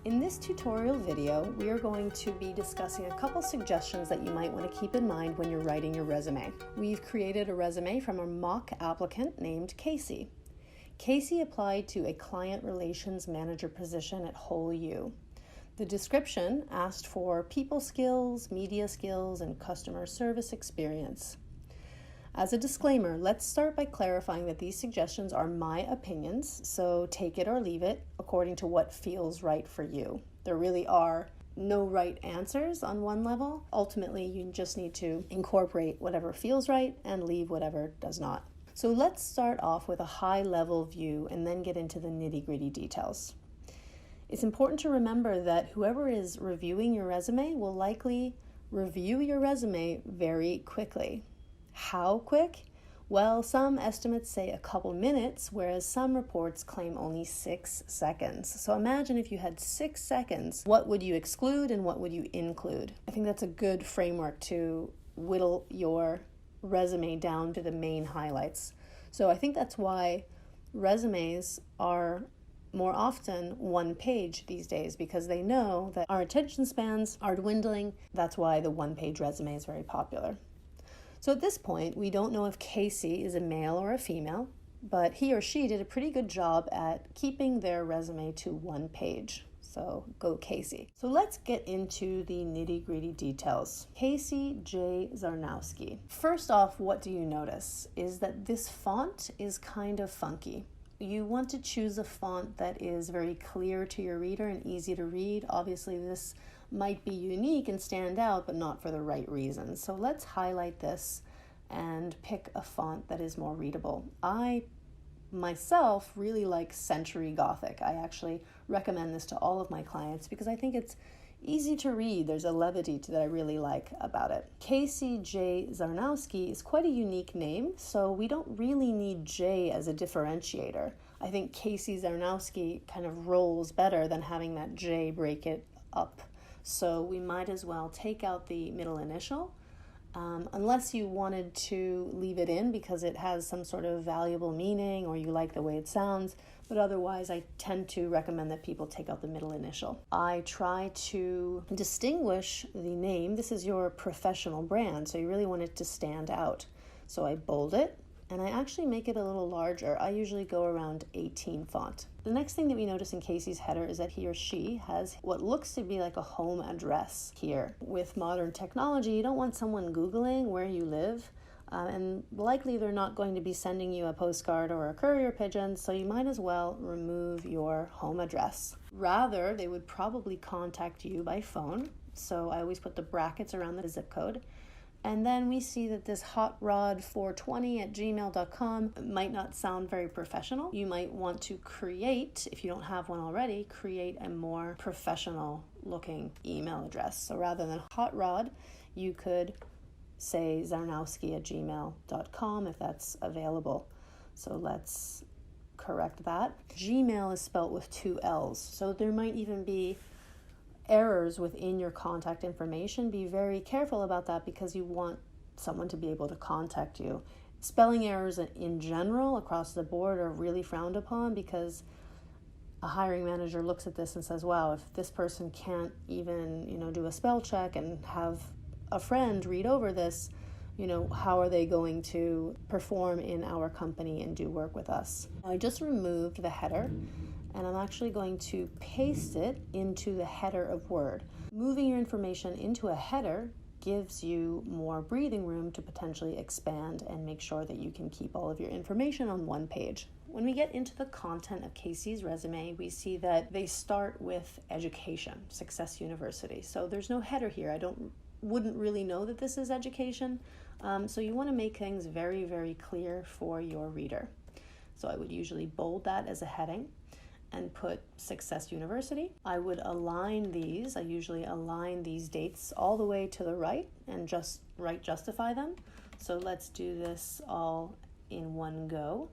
In this tutorial video, we are going to be discussing a couple suggestions that you might want to keep in mind when you're writing your resume. We've created a resume from a mock applicant named Casey. Casey applied to a client relations manager position at Whole U. The description asked for people skills, media skills, and customer service experience. As a disclaimer, let's start by clarifying that these suggestions are my opinions, so take it or leave it according to what feels right for you. There really are no right answers on one level. Ultimately, you just need to incorporate whatever feels right and leave whatever does not. So let's start off with a high-level view and then get into the nitty-gritty details. It's important to remember that whoever is reviewing your resume will likely review your resume very quickly. How quick? Well, some estimates say a couple minutes, whereas some reports claim only 6 seconds. So imagine if you had 6 seconds, what would you exclude and what would you include? I think that's a good framework to whittle your resume down to the main highlights. So I think that's why resumes are more often one page these days, because they know that our attention spans are dwindling. That's why the one-page resume is very popular. So at this point, we don't know if Casey is a male or a female, but he or she did a pretty good job at keeping their resume to one page. So go Casey. So let's get into the nitty-gritty details. Casey J. Zarnowski. First off, what do you notice is that this font is kind of funky. You want to choose a font that is very clear to your reader and easy to read. Obviously, this might be unique and stand out, but not for the right reasons. So let's highlight this and pick a font that is more readable. I myself really like Century Gothic. I actually recommend this to all of my clients because I think it's easy to read. There's a levity that I really like about it. Casey J. Zarnowski is quite a unique name, so we don't really need J as a differentiator. I think Casey Zarnowski kind of rolls better than having that J break it up. So we might as well take out the middle initial, unless you wanted to leave it in because it has some sort of valuable meaning or you like the way it sounds. But otherwise, I tend to recommend that people take out the middle initial. I try to distinguish the name. This is your professional brand, so you really want it to stand out. So I bold it, and I actually make it a little larger. I usually go around 18 font. The next thing that we notice in Casey's header is that he or she has what looks to be like a home address here. With modern technology, you don't want someone Googling where you live, and likely they're not going to be sending you a postcard or a courier pigeon, so you might as well remove your home address. Rather, they would probably contact you by phone, so I always put the brackets around the zip code. And then we see that this hotrod420@gmail.com might not sound very professional. You might want to create, if you don't have one already, create a more professional looking email address. So rather than hotrod, you could say zarnowski@gmail.com if that's available. So let's correct that. Gmail is spelt with 2 L's, so there might even be errors within your contact information. Be very careful about that because you want someone to be able to contact you. Spelling errors in general across the board are really frowned upon because a hiring manager looks at this and says, wow, if this person can't even, do a spell check and have a friend read over this, how are they going to perform in our company and do work with us? I just removed the header, and I'm actually going to paste it into the header of Word. Moving your information into a header gives you more breathing room to potentially expand and make sure that you can keep all of your information on one page. When we get into the content of Casey's resume, we see that they start with education, Success University. So there's no header here. I wouldn't really know that this is education. So you want to make things very, very clear for your reader. So I would usually bold that as a heading and put Success University. I would align these. I usually align these dates all the way to the right and just justify them. So let's do this all in one go.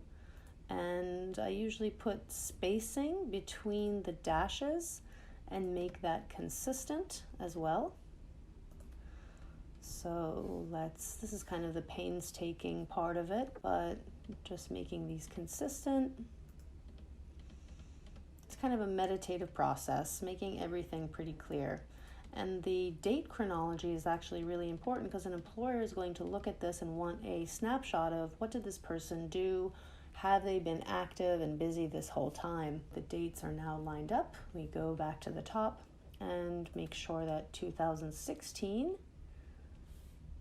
And I usually put spacing between the dashes and make that consistent as well. So this is kind of the painstaking part of it, but just making these consistent. It's kind of a meditative process, making everything pretty clear. And the date chronology is actually really important because an employer is going to look at this and want a snapshot of what did this person do? Have they been active and busy this whole time? The dates are now lined up. We go back to the top and make sure that 2016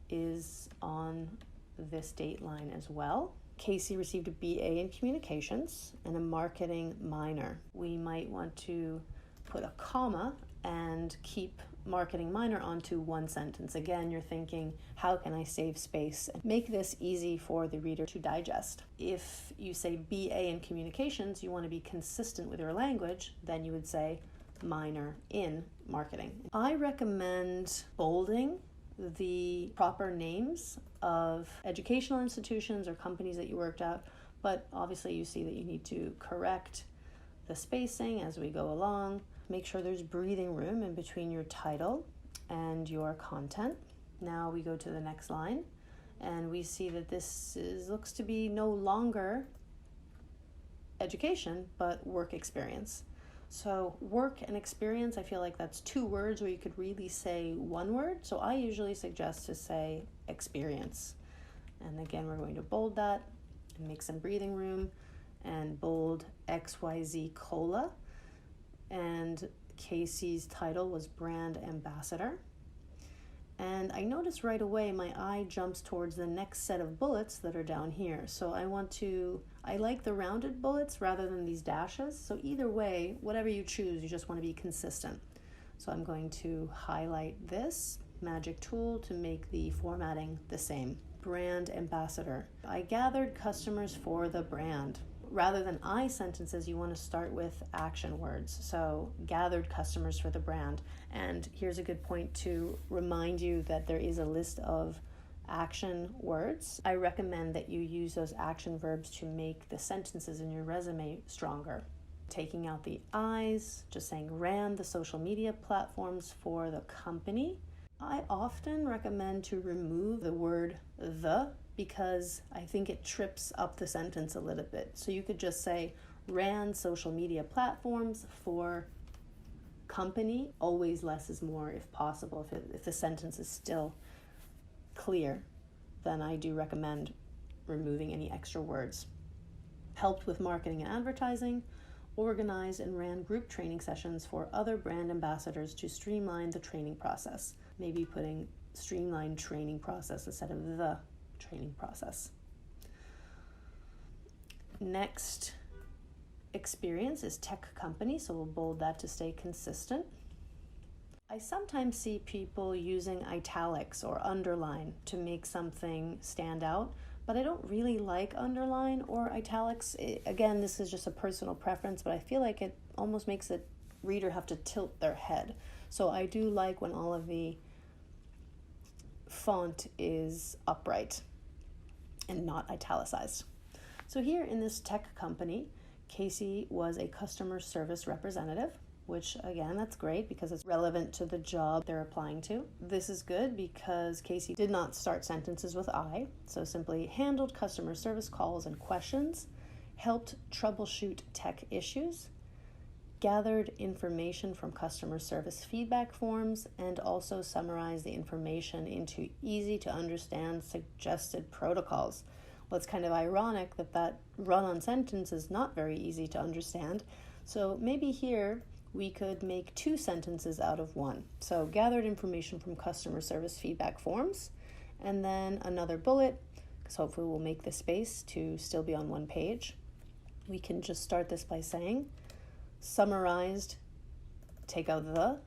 is on this date line as well. Casey received a BA in Communications and a Marketing minor. We might want to put a comma and keep Marketing minor onto one sentence. Again, you're thinking, how can I save space and make this easy for the reader to digest? If you say BA in Communications, you want to be consistent with your language, then you would say minor in Marketing. I recommend bolding the proper names of educational institutions or companies that you worked at, but obviously you see that you need to correct the spacing as we go along. Make sure there's breathing room in between your title and your content. Now we go to the next line and we see that looks to be no longer education, but work experience. So work and experience, I feel like that's two words where you could really say one word. So I usually suggest to say experience. And again, we're going to bold that and make some breathing room and bold XYZ Cola. And Casey's title was Brand Ambassador. And I notice right away my eye jumps towards the next set of bullets that are down here. So I like the rounded bullets rather than these dashes. So either way, whatever you choose, you just want to be consistent. So I'm going to highlight this magic tool to make the formatting the same. Brand Ambassador. I gathered customers for the brand. Rather than I sentences, you want to start with action words. So gathered customers for the brand. And here's a good point to remind you that there is a list of action words. I recommend that you use those action verbs to make the sentences in your resume stronger. Taking out the I's, just saying ran the social media platforms for the company. I often recommend to remove the word the because I think it trips up the sentence a little bit. So you could just say ran social media platforms for company. Always less is more if possible. If the sentence is still clear, then I do recommend removing any extra words. Helped with marketing and advertising, organized and ran group training sessions for other brand ambassadors to streamline the training process. Maybe putting streamlined training process instead of the training process. Next experience is tech company, so we'll bold that to stay consistent. I sometimes see people using italics or underline to make something stand out, but I don't really like underline or italics. Again, this is just a personal preference, but I feel like it almost makes the reader have to tilt their head. So I do like when all of the font is upright and not italicized. So here in this tech company, Casey was a customer service representative, which again, that's great because it's relevant to the job they're applying to. This is good because Casey did not start sentences with I, so simply handled customer service calls and questions, helped troubleshoot tech issues, gathered information from customer service feedback forms, and also summarized the information into easy to understand suggested protocols. Well, it's kind of ironic that run-on sentence is not very easy to understand. So maybe here we could make two sentences out of one. So gathered information from customer service feedback forms, and then another bullet, because hopefully we'll make the space to still be on one page. We can just start this by saying, summarized, take out the,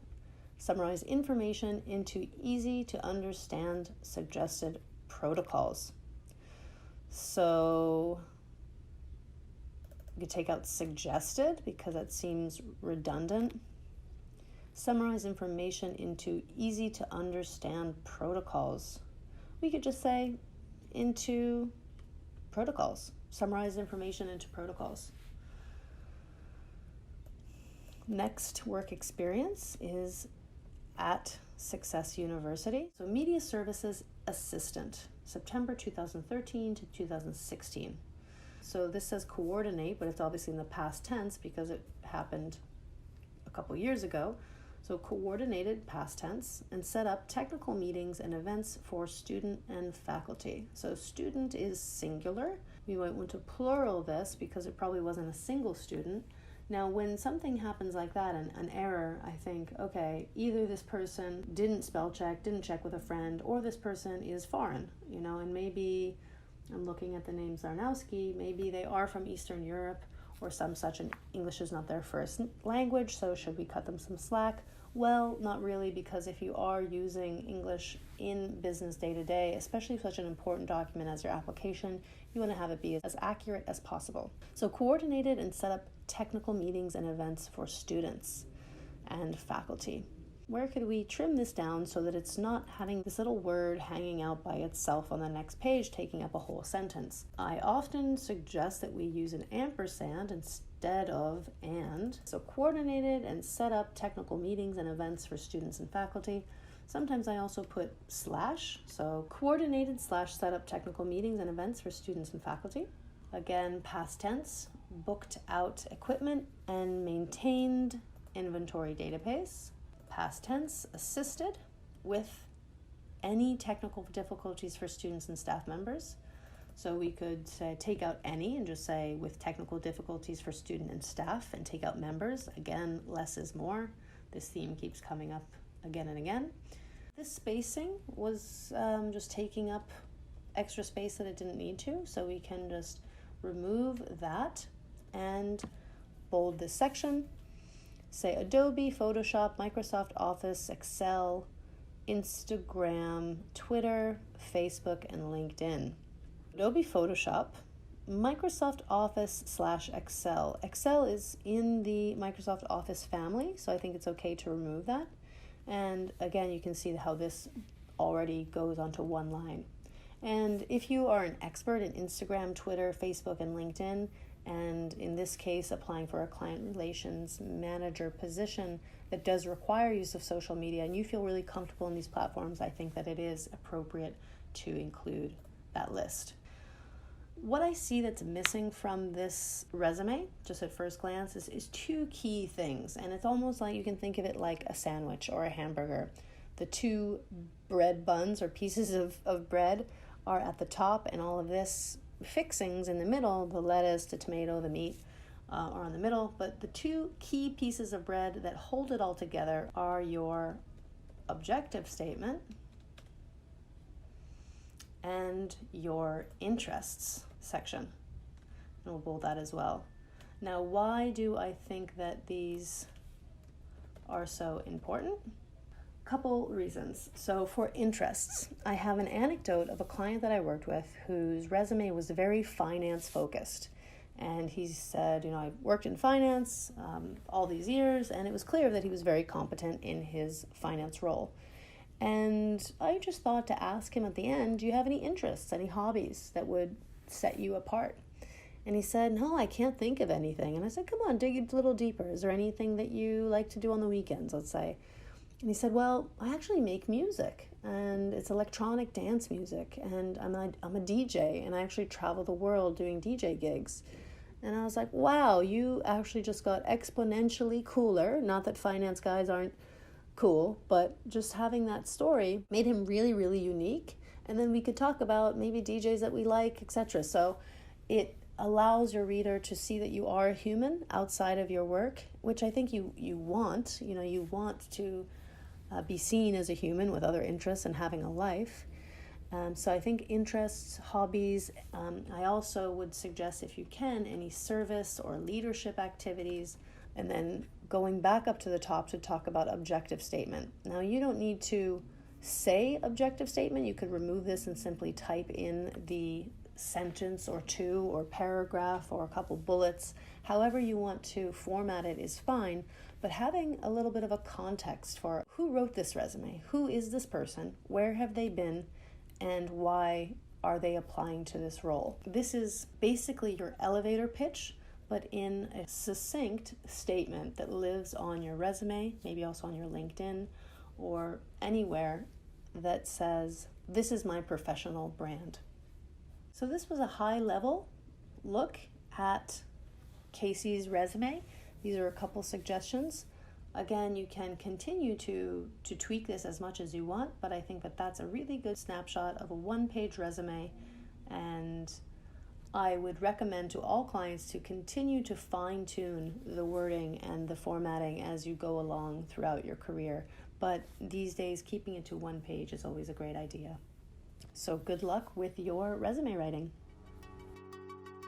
summarize information into easy to understand suggested protocols. So you could take out suggested because that seems redundant. Summarize information into easy to understand protocols. We could just say into protocols. Summarize information into protocols. Next work experience is at Success University. So Media Services Assistant, September 2013 to 2016. So this says coordinate, but it's obviously in the past tense because it happened couple years ago. So coordinated past tense and set up technical meetings and events for student and faculty. So student is singular. We might want to plural this because it probably wasn't a single student. Now, when something happens like that, an error, I think, okay, either this person didn't spell check, didn't check with a friend, or this person is foreign, and maybe, I'm looking at the name Zarnowski, maybe they are from Eastern Europe or some such, and English is not their first language, so should we cut them some slack? Well, not really, because if you are using English in business day to day, especially such an important document as your application, you want to have it be as accurate as possible. So coordinated and set up technical meetings and events for students and faculty. Where could we trim this down so that it's not having this little word hanging out by itself on the next page, taking up a whole sentence? I often suggest that we use an ampersand instead of and. So coordinated and set up technical meetings and events for students and faculty. Sometimes I also put slash, so coordinated / set up technical meetings and events for students and faculty. Again, past tense, booked out equipment and maintained inventory database. Past tense, assisted with any technical difficulties for students and staff members. So we could say take out any and just say with technical difficulties for student and staff, and take out members. Again, less is more. This theme keeps coming up again and again. This spacing was just taking up extra space that it didn't need to, so we can just remove that and bold this section. Say Adobe, Photoshop, Microsoft Office, Excel, Instagram, Twitter, Facebook, and LinkedIn. Adobe Photoshop, Microsoft Office / Excel. Excel is in the Microsoft Office family, so I think it's okay to remove that. And again, you can see how this already goes onto one line. And if you are an expert in Instagram, Twitter, Facebook, and LinkedIn, and in this case, applying for a client relations manager position that does require use of social media, and you feel really comfortable in these platforms, I think that it is appropriate to include that list. What I see that's missing from this resume, just at first glance, is two key things. And it's almost like you can think of it like a sandwich or a hamburger. The two bread buns or pieces of bread are at the top, and all of this fixings in the middle, the lettuce, the tomato, the meat, are on the middle. But the two key pieces of bread that hold it all together are your objective statement and your interests section. And we'll bold that as well. Now, why do I think that these are so important? Couple reasons. So for interests, I have an anecdote of a client that I worked with whose resume was very finance focused. And he said, I worked in finance all these years, and it was clear that he was very competent in his finance role. And I just thought to ask him at the end, do you have any interests, any hobbies that would set you apart? And he said, no, I can't think of anything. And I said, come on, dig a little deeper. Is there anything that you like to do on the weekends, let's say? And he said, well, I actually make music, and it's electronic dance music, and I'm a DJ, and I actually travel the world doing DJ gigs. And I was like, wow, you actually just got exponentially cooler. Not that finance guys aren't cool, but just having that story made him really, really unique. And then we could talk about maybe DJs that we like, etc. So it allows your reader to see that you are a human outside of your work, which I think you want. You want to be seen as a human with other interests and having a life. So I think interests, hobbies, I also would suggest, if you can, any service or leadership activities, and then going back up to the top to talk about objective statement. Now, you don't need to say objective statement. You could remove this and simply type in the sentence or two or paragraph or a couple bullets. However you want to format it is fine, but having a little bit of a context for who wrote this resume, who is this person, where have they been, and why are they applying to this role. This is basically your elevator pitch, but in a succinct statement that lives on your resume, maybe also on your LinkedIn or anywhere that says, this is my professional brand. So this was a high-level look at Casey's resume. These are a couple suggestions. Again, you can continue to tweak this as much as you want, but I think that that's a really good snapshot of a one-page resume, and I would recommend to all clients to continue to fine-tune the wording and the formatting as you go along throughout your career. But these days, keeping it to one page is always a great idea. So good luck with your resume writing.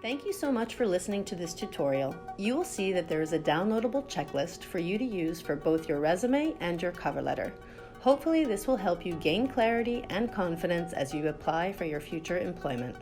Thank you so much for listening to this tutorial. You will see that there is a downloadable checklist for you to use for both your resume and your cover letter. Hopefully this will help you gain clarity and confidence as you apply for your future employment.